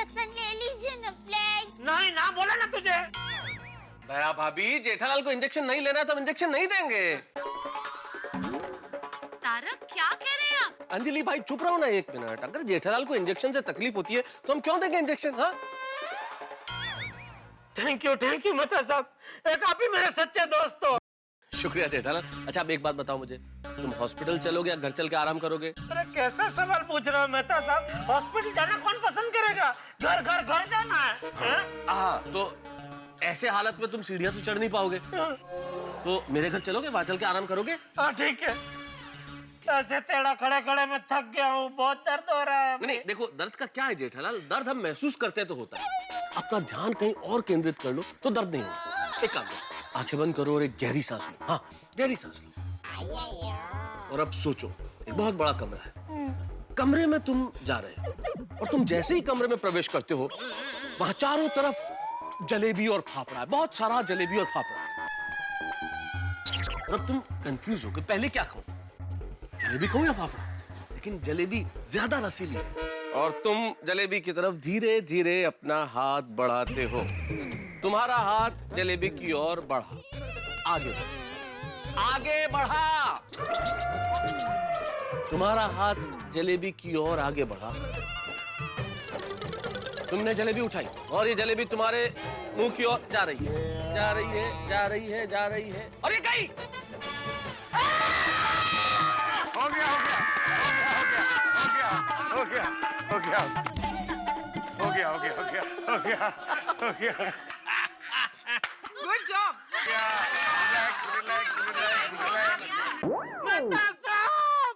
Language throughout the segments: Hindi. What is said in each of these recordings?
इंजेक्शन ले लीजिए ना प्लीज। नहीं ना बोला ना तुझे। दया भाभी, जेठालाल को इंजेक्शन नहीं लेना है तो हम इंजेक्शन नहीं देंगे। तारक क्या कह रहे हैं आप? अंजलि भाई चुप रहो ना एक मिनट। अगर जेठालाल को इंजेक्शन से तकलीफ होती है तो हम क्यों देंगे इंजेक्शन? हाँ, थैंक यू मेहता साहब, एक आप ही मेरे सच्चे दोस्त हो। शुक्रिया जेठालाल। अच्छा आप एक बात बताओ मुझे, तुम हॉस्पिटल चलोगे या घर चल के आराम करोगे? अरे कैसे सवाल पूछ रहे हो मेहता साहब? हॉस्पिटल जाना कौन पसंद करेगा? घर जाना है। हाँ, तो ऐसे हालत में तुम सीढ़ियां तो चढ़ नहीं पाओगे, तो मेरे घर चलोगे, वहां चल के आराम करोगे? हाँ ठीक है। कैसे तेरा खड़े में थक गया हूँ, बहुत दर्द हो रहा है। नहीं देखो, दर्द का क्या है जेठालाल, दर्द हम महसूस करते हैं तो होता है। अपना ध्यान कहीं और केंद्रित कर लो तो दर्द नहीं होता। एक काम करो, आंखें बंद करो और एक गहरी सांस लो। हाँ, गहरी सांस लो। और अब सोचो, एक बहुत बड़ा कमरा है, कमरे में तुम जा रहे हो और तुम जैसे ही कमरे में प्रवेश करते हो, वहां चारों तरफ जलेबी और फाफड़ा है, बहुत सारा जलेबी और फाफड़ा। और अब तुम कंफ्यूज हो कि पहले क्या खाऊं, जलेबी खाऊं या फाफड़ा? लेकिन जलेबी ज्यादा रसीली है और तुम जलेबी की तरफ धीरे धीरे अपना हाथ बढ़ाते हो। तुम्हारा हाथ जलेबी की ओर बढ़ा, आगे आगे बढ़ा। तुम्हारा हाथ जलेबी की ओर आगे बढ़ा। तुमने जलेबी उठाई और ये जलेबी तुम्हारे मुंह की ओर जा रही है, जा रही है, जा रही है, जा रही है, और ये गई। हो गया गुड जॉब। मेहता साहब,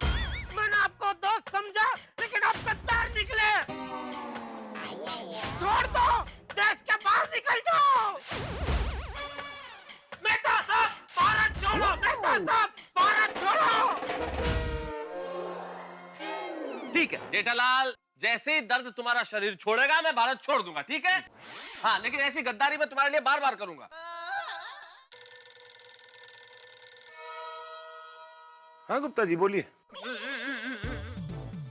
मैंने आपको दोस्त समझा लेकिन आप गद्दार निकले। छोड़ दो, देश के बाहर निकल जाओ। मेहता साहब, भारत छोड़ो। मेहता साहब, भारत छोड़ो। ठीक है जेठालाल, जैसे ही दर्द तुम्हारा शरीर छोड़ेगा मैं भारत छोड़ दूंगा, ठीक है? हाँ, लेकिन ऐसी गद्दारी मैं तुम्हारे लिए बार बार करूंगा। हाँ गुप्ता जी बोलिए।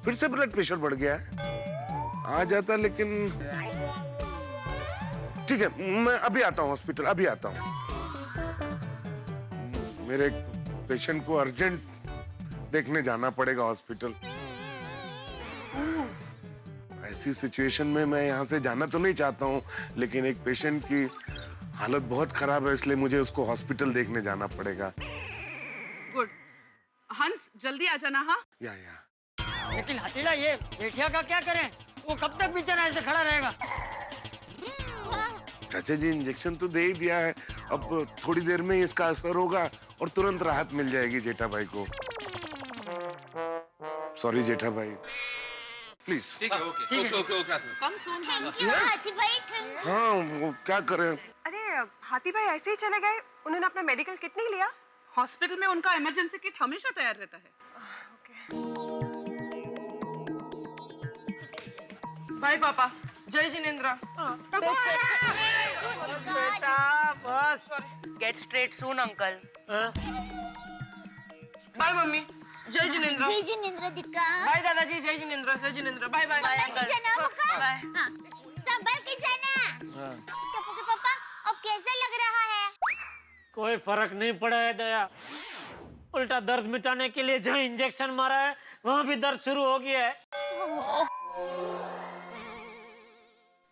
फिर से ब्लड प्रेशर बढ़ गया है? आ जाता लेकिन ठीक है, मैं अभी आता हूँ हॉस्पिटल, अभी आता हूँ। मेरे पेशेंट को अर्जेंट देखने जाना पड़ेगा हॉस्पिटल। ऐसी सिचुएशन में मैं यहाँ से जाना तो नहीं चाहता हूँ, लेकिन एक पेशेंट की हालत बहुत खराब है, इसलिए मुझे उसको हॉस्पिटल देखने जाना पड़ेगा। गुड। हंस जल्दी आ जाना। हाँ या लेकिन हथेड़ा, ये जेठिया का क्या करें? वो कब तक बेचारा ऐसे खड़ा रहेगा? चाचा जी इंजेक्शन तो दे ही दिया है, अब थोड़ी देर में इसका असर होगा और तुरंत राहत मिल जाएगी जेठा भाई को। सॉरी जेठा भाई, प्लीज। ठीक है, ओके। कम सुन। हाथी भाई थैंक यू। हाँ वो क्या करें। अरे हाथी भाई ऐसे ही चले गए, उन्होंने अपना मेडिकल किट नहीं लिया। हॉस्पिटल में उनका इमरजेंसी किट हमेशा तैयार रहता है। बाय पापा, जय जिनेंद्र। बेटा बस। गेट स्ट्रेट सून अंकल। बाय मम्मी, जय जिनेंद्र। जय जिनेंद्र दिक्का। बाय दादाजी, जय जिनेंद्र, जय जिनेंद्र। बाय बाय संभल के जाना मुका। बाय। हाँ, संभल के जाना। टप्पू के पापा, अब कैसा लग रहा है? कोई फर्क नहीं पड़ा है दया, उल्टा दर्द मिटाने के लिए जहाँ इंजेक्शन मारा है वहाँ भी दर्द शुरू हो गया है।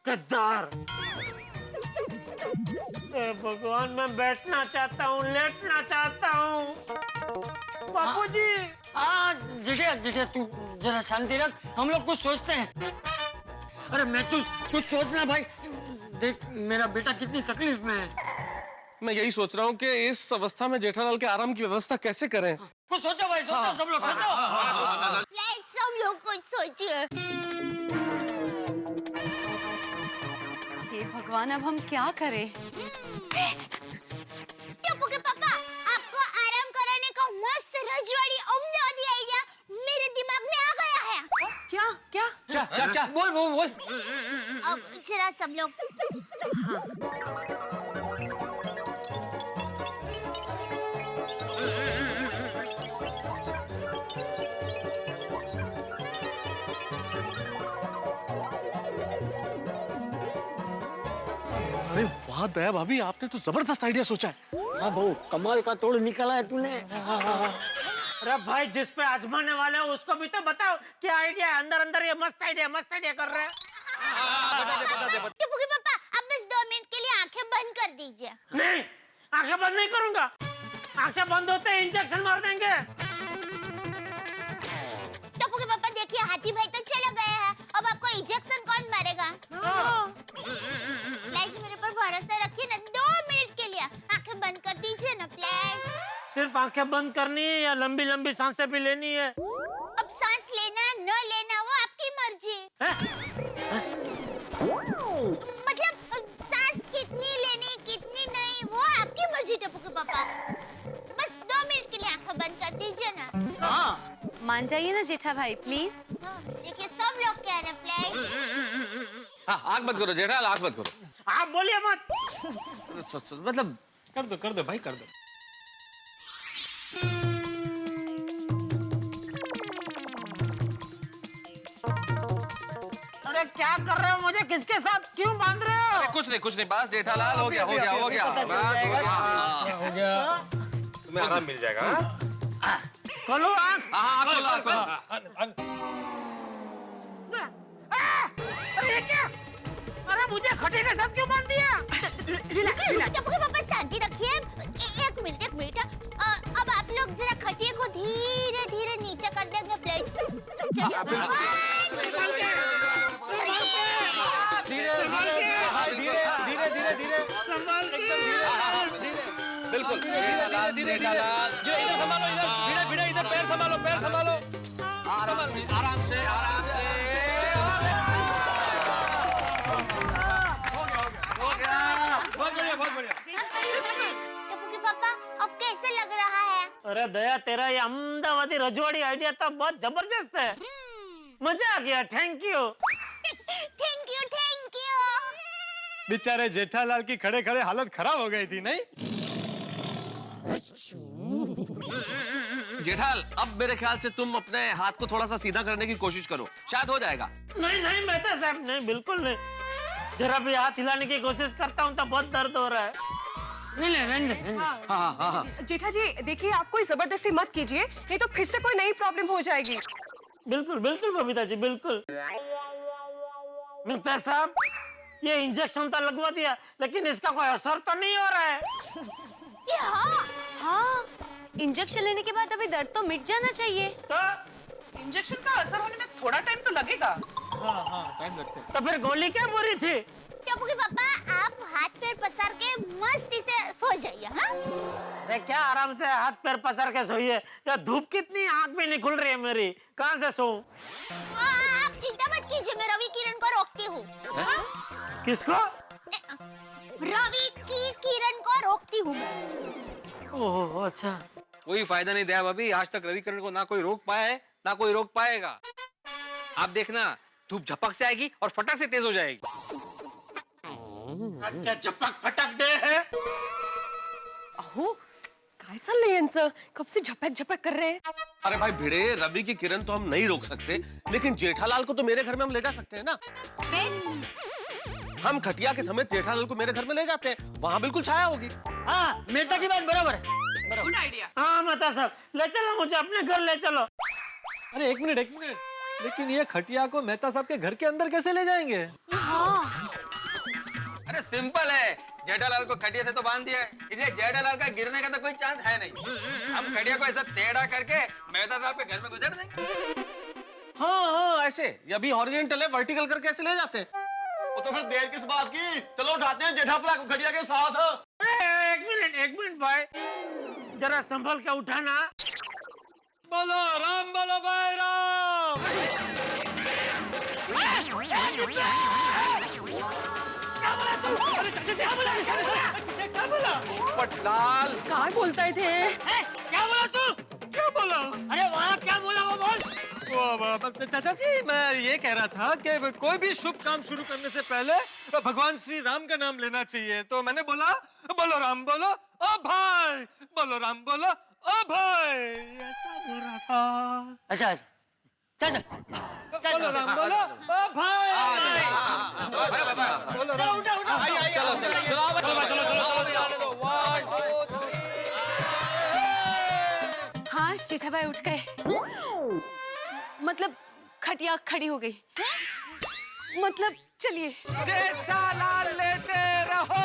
गद्दार। भगवान, मैं बैठना चाहता हूँ, लेटना चाहता हूँ। बापूजी। हाँ जेठिया तू जरा शांति रख, हम लोग कुछ सोचते हैं। अरे मैं तू कुछ सोचना भाई, देख मेरा बेटा कितनी तकलीफ में है। मैं यही सोच रहा हूँ कि इस अवस्था में जेठालाल के आराम की व्यवस्था कैसे करें। कुछ सोचो भाई, सोचो सब लोग सोचो। प्लीज सब लोग कुछ सोचिए। हे भगवान, अब हम क्या करें? टप्पू के पापा, आपको आराम कराने का मस्त रजवाड़ी अमदावादी आइडिया मेरे दिमाग में आ गया है। क्या क्या? क्या? बोल। अब जरा सब लोग। अरे वाह दया भाभी, आपने तो जबरदस्त आइडिया सोचा है। हाँ बहू, कमाल का तोड़ निकाला है तूने। अरे भाई जिस पे आजमाने वाले हो उसको भी तो बताओ क्या आइडिया है। अंदर अंदर ये मस्त आइडिया कर रहे हैं। टप्पू के पापा अब बस 2 मिनट के लिए आंखें बंद कर दीजिए। नहीं, आंखें बंद नहीं करूंगा। आंखें बंद होते ही इंजेक्शन मार देंगे। टप्पू के पापा देखिए हाथी भाई तो चला गया है, अब आपको इंजेक्शन कौन मारेगा? प्लीज मेरे पर भरोसा रखिए ना, 2 मिनट के लिए आंखें बंद कर दीजिए ना प्लीज। सिर्फ आंखें बंद करनी है या लंबी लंबी सांसें भी लेनी है? अब सांस लेना न लेना वो आपकी मर्जी। मतलब सांस कितनी लेनी कितनी नहीं वो आपकी मर्जी टप्पू के पापा। बस 2 मिनट के लिए आंखें बंद कर दीजिए ना। हाँ मान जाइए ना जेठा भाई प्लीज। देखिए सब लोग कह रहे हैं प्लीज। हाँ आग मत करो जेठालाल, आग मत करो। आप बोलिए मत। मतलब कर दो भाई, कर दो। अरे क्या कर रहे हो? मुझे किसके साथ क्यों बांध रहे हो? कुछ नहीं बस जेठालाल, हो गया। तुम्हें आराम मिल जाएगा। खोलो आँख। हाँ खोलो। अरे ये क्या? अरे मुझे खटे के साथ क्यों बांध दिया? रिलैक्स टप्पू के पापा शांति रखिए। एक मिनट अब आप लोग जरा खटिया को धीरे धीरे नीचे कर देंगे प्लीज। चलिए बिल्कुल धीरे इधर संभालो, इधर पैर संभालो। आराम से बहुत बढ़िया। टप्पू के पापा अब कैसे लग रहा है? अरे दया तेरा ये अहमदाबादी रजवाड़ी आइडिया तो बहुत जबरदस्त है। मजा आ गया। Thank you. Thank you. बेचारे जेठालाल की खड़े खड़े हालत खराब हो गई थी नहीं? जेठाल अब मेरे ख्याल से तुम अपने हाथ को थोड़ा सा सीधा करने की कोशिश करो, शायद हो जाएगा। नहीं मेहता साहब, नहीं बिल्कुल नहीं। जरा भी हाथ हिलाने की कोशिश करता हूँ तो बहुत दर्द हो रहा है। नहीं। हाँ। जेठा जी देखिए आप कोई जबरदस्ती मत कीजिए, नहीं तो फिर से कोई नई प्रॉब्लम हो जाएगी। बिल्कुल बबीता जी बिल्कुल। मेहता साहब ये इंजेक्शन तो लगवा दिया लेकिन इसका कोई असर तो नहीं हो रहा है। हाँ इंजेक्शन लेने के बाद अभी दर्द तो मिट जाना चाहिए। तो इंजेक्शन का असर होने में थोड़ा टाइम तो लगेगा। टाइम लगता है। तो फिर गोली क्या बुरी थी? टप्पू के पापा आप हाथ पैर पसार के मस्ती से सो जाइए। हाँ अरे क्या आराम से हाथ पैर पसार के सोइए। या धूप कितनी आंख भी नहीं खुल रही है मेरी, कहाँ से सोऊं? आप चिंता मत कीजिए, मैं रवि किरण को रोकती हूँ। किसको? रवि की किरण को रोकती हूँ। ओह अच्छा। कोई फायदा नहीं दया भाभी, आज तक रविकरण को ना कोई रोक पाया है ना कोई रोक पाएगा। आप देखना धूप झपक से आएगी और फटक से तेज हो जाएगी। आज क्या झपक फटक डे है? अहो काय चाललंय यांचं? कब से झपक कर रहे हैं? अरे भाई भिड़े, रवि की किरण तो हम नहीं रोक सकते, लेकिन जेठालाल को तो मेरे घर में हम ले जा सकते हैं ना। हम खटिया के समेत जेठालाल को मेरे घर में ले जाते हैं, वहाँ बिल्कुल छाया होगी। हाँ मेहता की बात बराबर है। Good idea. हाँ मेहता साहब ले चलो मुझे अपने घर ले चलो। अरे एक मिनट, लेकिन ये खटिया को मेहता साहब के घर के अंदर कैसे ले जाएंगे? अरे सिंपल है, जेठालाल को खटिया से तो बांध दिया है, इसलिए जेठालाल का गिरने का तो कोई चांस है नहीं। हम खटिया को ऐसा टेढ़ा करके मेहता साहब के घर में गुजर देंगे। हाँ ऐसे, अभी हॉरिजॉन्टल है, वर्टिकल करके ऐसे ले जाते हैं। तो फिर देर किस बात की, चलो उठाते हैं जेठापरा को खटिया के साथ। एक मिनट भाई, जरा संभल के उठाना। बोलो राम, बोलो भाई राम। पटलाल काय बोलताय थे? क्या बोला तू? क्या बोला? अरे वहाँ क्या बोला वो बोल। चाचा जी मैं ये कह रहा था कि कोई भी शुभ काम शुरू करने से पहले भगवान श्री राम का नाम लेना चाहिए, तो मैंने बोला बोलो राम बोलो ओ भाई, बोलो राम बोलो ओ भाई, ऐसा बोल रहा था। अच्छा चाचा बोलो राम बोलो ओ भाई चलो उठा उठा हाँ जेठाभाई उठ गए। मतलब खटिया खड़ी हो गई। मतलब चलिए। जेठालाल लेते रहो,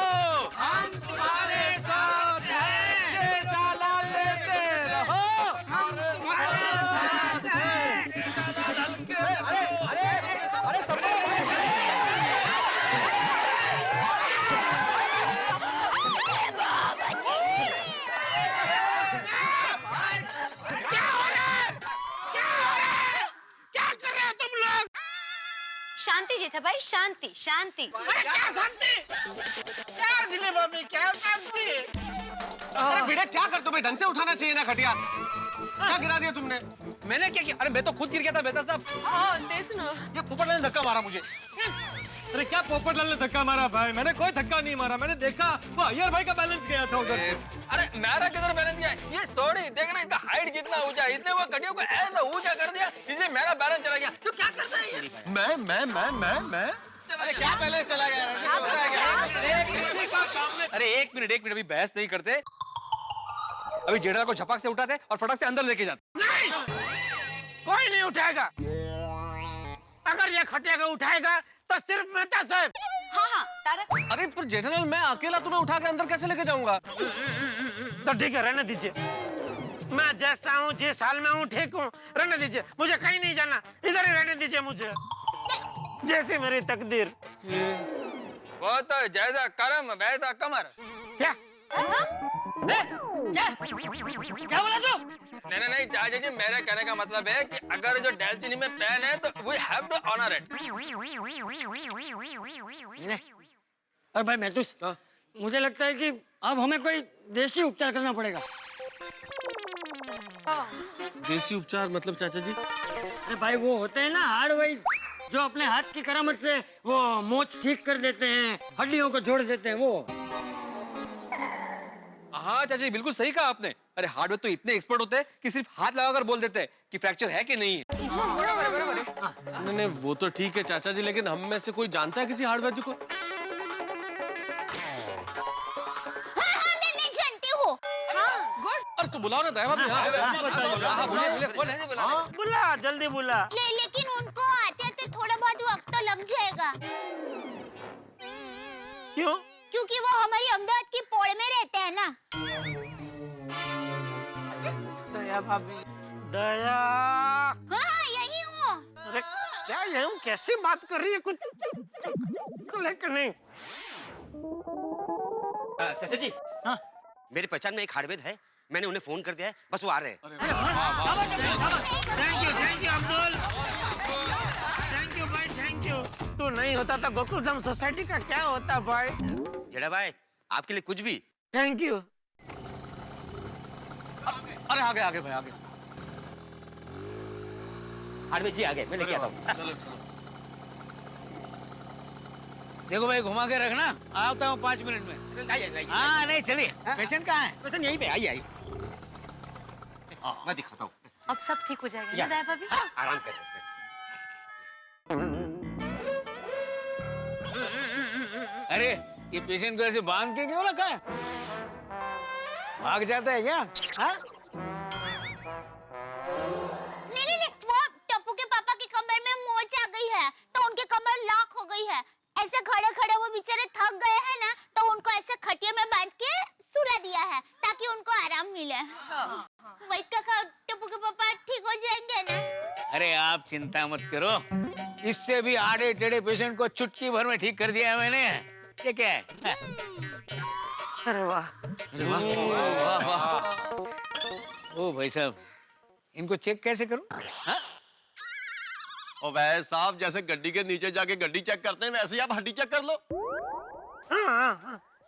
हम तुम्हारे साथ हैं। जेठालाल लेते रहो, हम तुम्हारे साथ हैं। अरे शांति जेठाभाई, शांति शांति। क्या शांति? क्या जिले बाबी, क्या शांति? अरे बेटा क्या कर, तुम्हें ढंग से उठाना चाहिए ना खटिया। क्या गिरा दिया तुमने? मैंने क्या किया? अरे मैं तो खुद गिर गया था मेहता साहब। हाँ तेज ना। ये पोपटलाल ने धक्का मारा मुझे। अरे क्या पोपटलाल ने धक्का मारा भाई? मैंने कोई धक्का नहीं मारा। मैंने देखा वो अय्यर भाई का बैलेंस गया था उधर से। अरे मेरा किधर बैलेंस गया? ये सॉरी देखना, इसका हाइट कितना ऊंचा है, इसने वो खटिया को ऐसा ऊंचा कर दिया, इसलिए मेरा बैलेंस चला गया। तो क्या करता है ये? मैं अरे क्या बैलेंस चला गया? अरे एक मिनट अभी बहस नहीं करते। अभी जेठालाल को झपक से उठाते और फटक से अंदर लेके जाते। कोई नहीं उठाएगा। अगर ये खटिया को उठाएगा तो सिर्फ मेहता साहब। हाँ हाँ तारक। अरे पर जेठालाल मैं अकेला तुम्हें उठा के अंदर कैसे लेके जाऊंगा? तो ठीक है, रहने दीजिए। मैं जैसा हूँ, जिस हाल में हूँ, ठीक हूँ, रहने दीजिए। मुझे कहीं नहीं जाना, इधर ही रहने दीजिए मुझे, जैसी मेरी तकदीर। वो तो जैसा कर्म वैसा कमर। क्या? क्या बोला तू? नहीं चाचा जी, मेरे कहने का मतलब है कि अगर जो डेस्टिनी में प्लान है तो we have to honour it. अरे भाई महतूस, मुझे लगता है कि अब हमें कोई देसी उपचार करना पड़ेगा। देसी उपचार मतलब चाचा जी? अरे भाई वो होते हैं ना हार्डवेयर, जो अपने हाथ की करामत से वो मोच ठीक कर देते हैं, हड्डियों को जोड़ देते हैं वो। हाँ चाचा जी बिल्कुल सही कहा आपने। अरे हार्डवेयर तो इतने एक्सपर्ट होते हैं कि सिर्फ हाथ लगाकर बोल देते हैं कि फ्रैक्चर है कि नहीं। नहीं वो तो ठीक है चाचा जी, लेकिन हम में से कोई जानता है किसी हार्डवेयर को? हाँ, मैं जानती हूँ। अरे तो बुलाओ ना दया भाभी। बुला, जल्दी बुला। लेकिन उनको आते थोड़ा बहुत वक्त तो लग जाएगा। क्यों? क्योंकि वो हमारी अहमदाबाद की पोड़ में रहते हैं ना। दया भाभी, दया। हाँ यही हूँ। अरे क्या ये हूँ? कैसी बात कर रही है? कुछ लेकिन नहीं। चाचा जी, हाँ मेरी पहचान में एक हार्डवेयर है, मैंने उन्हें फोन कर दिया है, बस वो आ रहे हैं। Thank you Abdul. Thank you भाई, थैंक यू। तू नहीं होता तो गोकुलधाम सोसाइटी का क्या होता भाई? जेठा भाई आपके लिए कुछ भी। Thank you. अरे आगे भाई आगे। हार्डवेयर जी आ गए, मैं लेके आता हूँ। चलो देखो भाई घुमा के रखना, आता हूँ 5 मिनट में। हाँ नहीं चलिए, पेशेंट कहाँ है? पेशेंट यहीं पे, आइए मैं दिखाता हूँ। अब सब ठीक हो जाएगा ना दया भाभी? आराम कर। अरे ये पेशेंट को ऐसे बांध के क्यों रखा है? भाग जाता है क्या? हाँ? नहीं, वो टप्पू के पापा की कमर में मोच आ गई है, तो उनकी कमर लॉक हो गई है। ऐसे खड़े खड़े वो बेचारे थक गए हैं ना, तो उनको ऐसे खटिया में बांध के सुला दिया है ताकि उनको आराम मिले। वही काका, टप्पू के पापा ठीक हो जाएंगे ना? अरे आप चिंता मत करो, इससे भी आड़े टेढ़े पेशेंट को चुटकी भर में ठीक कर दिया है मैंने। ये क्या है? अरे वाह, अरे वाह। ओ भाई साहब, इनको चेक कैसे करूं? हाँ? ओ भाई साहब, जैसे गड्डी के नीचे जाके गड्डी चेक करते हैं वैसे ही आप हड्डी चेक कर लो।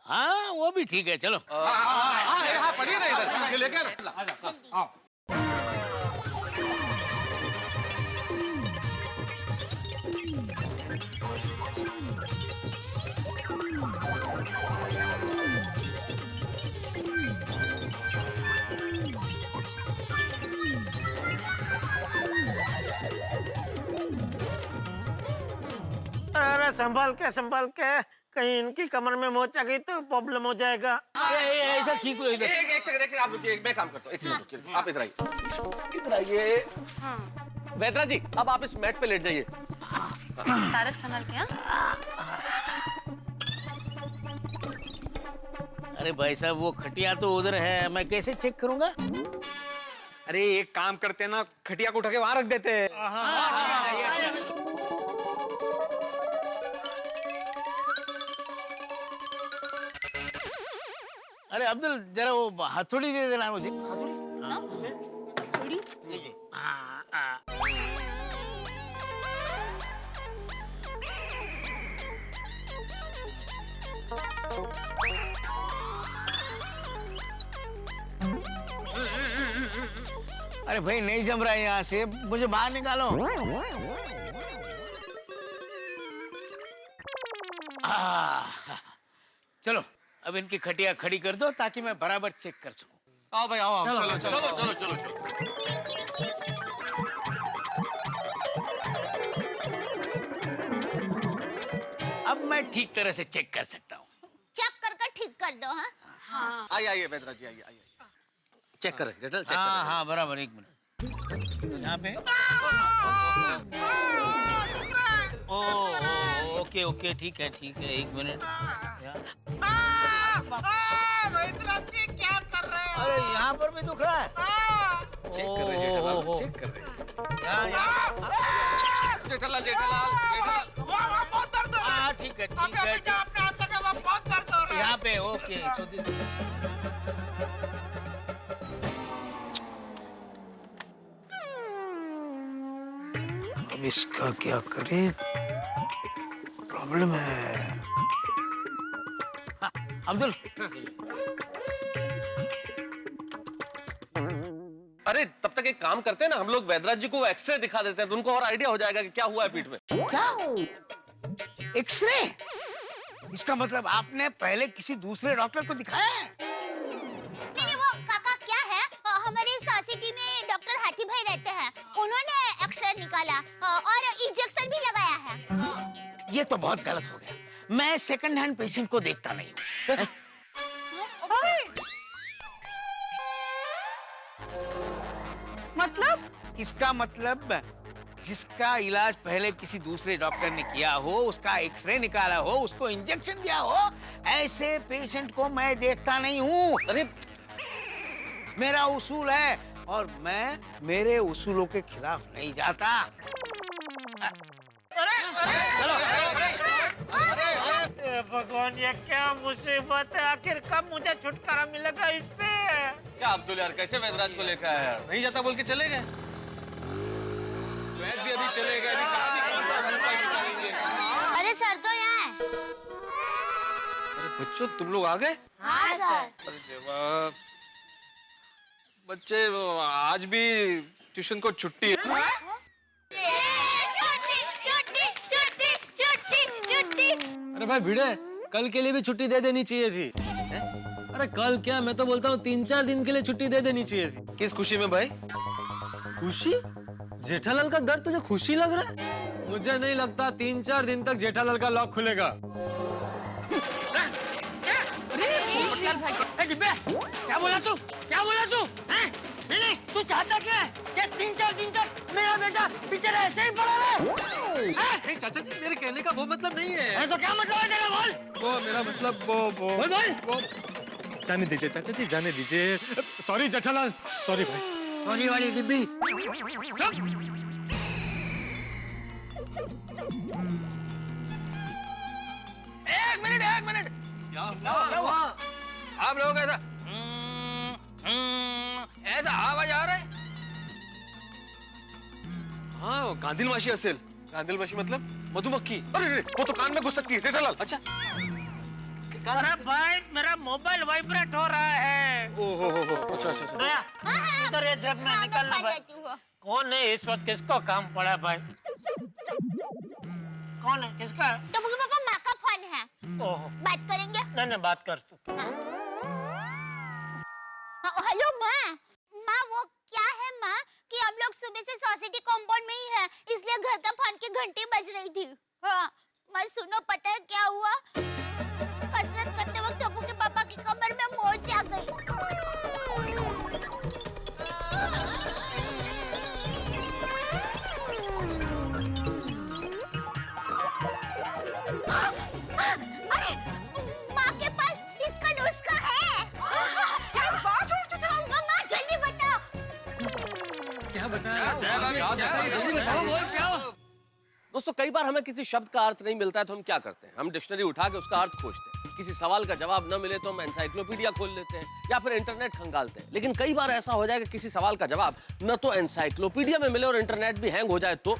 हाँ वो भी ठीक है, चलो। हाँ पढ़िए ना इधर लेकर। संभाल के कहीं इनकी कमर में मोच आ गई तो प्रॉब्लम हो जाएगा। ऐसा ठीक हो इधर। एक सेकंड आप रुकिए, मैं काम करता हूँ। एक सेकंड रुकिए, आप इधर आइए, इधर आइए। वेदरा जी, अब आप इस मैट पे लेट जाइए। तारक संभाल के। अरे भाई साहब, वो खटिया तो उधर है, मैं कैसे चेक करूंगा? अरे एक काम करते हैं ना, खटिया को उठा के वहां रख देते हैं। अरे अब्दुल, जरा वो हथौड़ी दे देना मुझे। हथौड़ी? थोड़ी अरे भाई, नहीं जम रहा है यहाँ से, मुझे बाहर निकालो। चलो, अब इनकी खटिया खड़ी कर दो ताकि मैं बराबर चेक कर सकूं। आओ भाई, आओ, चलो, चलो। अब मैं ठीक तरह से चेक कर सकता हूँ। चेक कर ठीक कर दो। हाँ आइए वेदरा जी, आइए। चेक करें जेठल, चेक हाँ करें। हाँ, बराबर। एक मिनट यहाँ पे। ओके, ठीक है। एक मिनट। क्या कर रहे हैं? अरे यहाँ पर भी दुख रहा है। चेक कर रहे जेठालाल, चेक कर रहे। जेठालाल। बहुत दर्द हो रहा है। ठीक है। अपने हाथ लगा, वहाँ बहुत दर्द हो रहा है। यहाँ पे ओके। अब इसका क्या करें? प्रॉब्लम है। अब्दुल, अरे तब तक एक काम करते हैं ना, हम लोग वैद्यराज जी को एक्सरे दिखा देते हैं, तो उनको और आइडिया हो जाएगा कि क्या हुआ है पीठ में। क्या एक्सरे? इसका मतलब आपने पहले किसी दूसरे डॉक्टर को दिखाया है? नहीं, वो काका क्या है, हमारी सोसाइटी में डॉक्टर हाथी भाई रहते हैं, उन्होंने एक्सरे निकाला और इंजेक्शन भी लगाया है। ये तो बहुत गलत हो गया। मैं सेकंड हैंड पेशेंट को देखता नहीं हूँ। मतलब? इसका मतलब जिसका इलाज पहले किसी दूसरे डॉक्टर ने किया हो, उसका एक्सरे निकाला हो, उसको इंजेक्शन दिया हो, ऐसे पेशेंट को मैं देखता नहीं हूँ। अरे मेरा उसूल है और मैं मेरे उसूलों के खिलाफ नहीं जाता। भगवान, ये क्या मुसीबत है? आखिर कब मुझे छुटकारा मिलेगा इससे? क्या अब्दुल यार, कैसे वैद्यराज को लेकर आया यार? नहीं जाता बोल के चले गए। वैद्य भी अभी चले गए। अरे सर तो यहाँ है। अरे बच्चों, तुम लोग आ गए? हाँ सर। अरे देवा, बच्चे आज भी ट्यूशन को छुट्टी है। अरे भाई भिड़े, कल के लिए भी छुट्टी दे देनी चाहिए थी। अरे कल क्या, मैं तो बोलता हूँ 3-4 दिन के लिए छुट्टी दे देनी चाहिए थी। किस खुशी में भाई? खुशी? जेठालाल का दर्द तुझे खुशी लग रहा है? मुझे नहीं लगता 3-4 दिन तक जेठालाल का लॉक खुलेगा। क्या बोला तू? नहीं, तू चाहता क्या है? क्या 3-4 दिन तक मेरा बेटा बेचारा ऐसे ही पड़ा रहे? नहीं चाचा जी, मेरे कहने का वो मतलब नहीं है। तो क्या मतलब है तेरा? बोल। वो मेरा मतलब वो जाने दीजिए चाचा जी, जाने दीजिए। सॉरी जेठालाल, सॉरी भाई। सॉरी वाली डिब्बी। एक मिनट। क्या हुआ? आप लोग ऐसा आवाज आ रहा है? हाँ, गांधीलमाशी असेल। गांधीलमाशी मतलब मधुमक्खी। अरे वो तो कान में घुस सकती है जेठालाल। अच्छा अरे भाई, मेरा मोबाइल वाइब्रेट हो रहा है। ओहो अच्छा। दया, इधर ये जेब में निकालना भाई। कौन है इस वक्त? किसको काम पड़ा भाई? कौन है? किसका? तो मुझे पापा माँ का फोन है। ओहो, बात करेंगे? नहीं, बात कर तू। हेलो माँ, वो क्या है माँ कि हम लोग सुबह से सोसाइटी कंपाउंड में ही है, इसलिए घर का फोन की घंटी बज रही थी। हाँ, मैं सुनो दोस्तों कई बार हमें किसी शब्द का अर्थ नहीं मिलता है तो हम क्या करते हैं, हम डिक्शनरी उठा के उसका अर्थ खोजते हैं। किसी सवाल का जवाब न मिले तो हम एनसाइक्लोपीडिया खोल लेते हैं या फिर इंटरनेट खंगालते हैं। लेकिन कई बार ऐसा हो जाए कि किसी सवाल का जवाब न तो एनसाइक्लोपीडिया में मिले और इंटरनेट भी हैंग हो जाए तो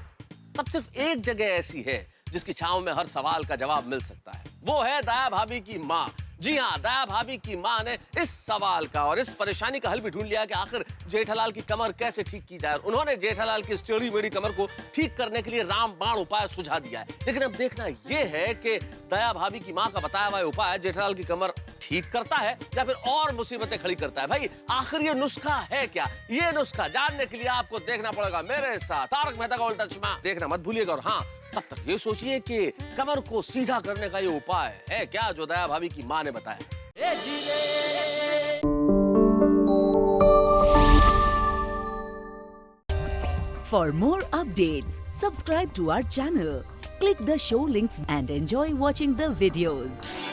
तब सिर्फ एक जगह ऐसी है जिसकी छांव में हर सवाल का जवाब मिल सकता है, वो है दया भाभी की माँ। जी हाँ, दया भाभी की माँ ने इस सवाल का और इस परेशानी का हल भी ढूंढ लिया कि आखिर जेठालाल की कमर कैसे ठीक की जाए। उन्होंने जेठालाल की टेढ़ी मेढ़ी कमर को ठीक करने के लिए रामबाण उपाय सुझा दिया है। लेकिन अब देखना यह है कि दया भाभी की माँ का बताया हुआ उपाय जेठालाल की कमर ठीक करता है या फिर और मुसीबतें खड़ी करता है। भाई आखिर ये नुस्खा है क्या? ये नुस्खा जानने के लिए आपको देखना पड़ेगा मेरे साथ तारक मेहता का उल्टा चश्मा। देखना मत भूलिएगा और हाँ, तब तक ये सोचिए कि कमर को सीधा करने का ये उपाय है क्या जो दया भाभी की माँ ने बताया। For more updates, subscribe to our channel, click the show links and enjoy watching the videos.